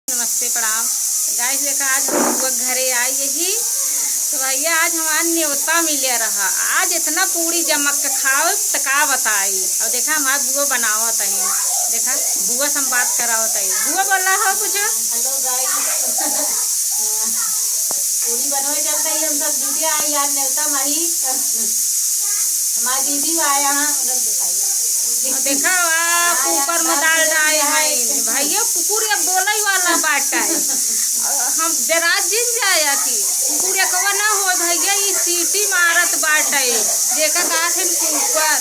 नमस्ते प्रणाम गाइस। देखा आज हम बुआ घरे आई यही तो भैया आज हमारा न्योता मिले रहा। आज इतना पूरी जमक के खाओ तो का बताई। और देखा हमारा बुआ बनावत है। देखा बुआ से हम बात करावत है। बुआ बोल रहा हो कुछ। हेलो गाइस पूरी बनवे चलते ही हम सब दीदी आई यार न्योता माही हमारी दीदी आया हाँ उधर दिखाइए। देखा आप ऊपर में दाल डाले हैं भैया कुकुर बोले वाला बाटा है। हम देराज जिन जाया कि कुकुर कवा ना हो भैया ये सीटी मारत बाटा है। देखा का थे कुकर।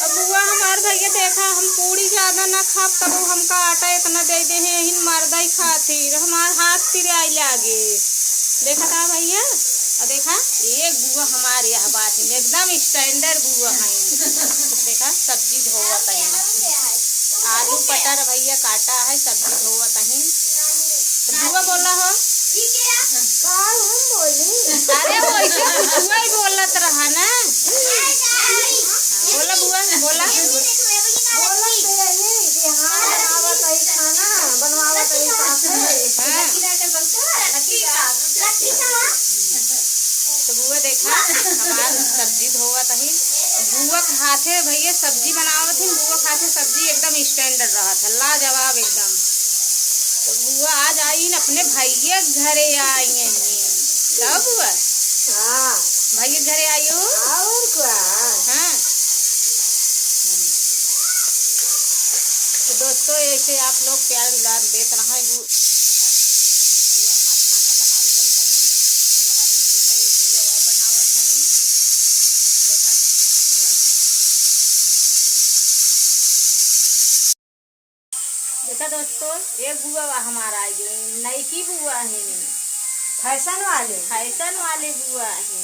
अब बुआ हमार भैया देखा हम पूरी ज्यादा ना खा तब हमका आटा इतना दे दे हैं इन मर्दा ही खातिर हमार हाथ तिरे आई लागे। देखा था भैया और देखा एक बुआ हमारे यहाँ बात एकदम स्टैंडर्ड बुआ है। देखा सब्जी धोवत है आलू पटर भैया काटा है सब्जी धोवत है। तो बुआ बोला हो अरे वैसे कुछ ही बोलत रहा ना। बोला बुआ बोला तो बुआ देखा हमार सब्जी धोवत है। बुआ खाते भैया सब्जी बनावत है। बुआ खाते सब्जी एकदम स्टैंडर्ड रहा था लाजवाब एकदम। तो बुआ आज आई न अपने भैया घरे आई हैं। क्या बुआ भैया घरे आई हो और क्या हाँ। तो दोस्तों ऐसे आप लोग प्यार दुलार देते रहे। देखा दोस्तों एक बुआ हमारा आई गई नई की बुआ है फैशन वाले बुआ है।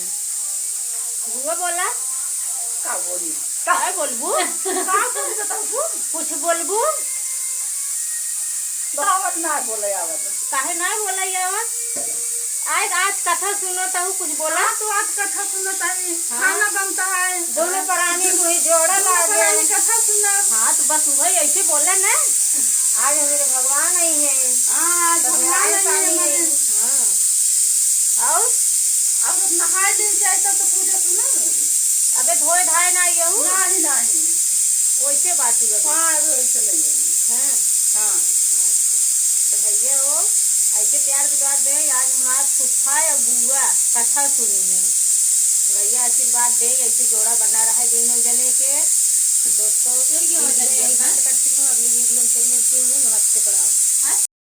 बुआ बोला का बोली क्या बोलबू कुछ बोलबू आवत ना बोले आवत काहे ना बोला आवत। आज कथा सुनो तो कुछ बोला तो आज कथा सुनता है खाना बनता है दोनों प्राणी को ही जोड़ा लागे कथा सुना। हाँ तो बस वही ऐसे बोला ना। आज मेरे भगवान नहीं है हाँ भगवान नहीं है। हाँ और अब नहाए दिन जाए तो पूजा सुना। अबे धोए धाए ना यू नहीं वैसे बात हुआ। हाँ वैसे नहीं हाँ हाँ तो भैया वो ऐसे प्यार दिलवा दे। आज हमारा फूफा या बुआ कथा सुनी है तो भैया आशीर्वाद दे ऐसे जोड़ा बना रहा है दोनों जने के। दोस्तों यही बात करती हूँ। अगली वीडियो में फिर मिलती हूँ। नमस्ते प्रणाम।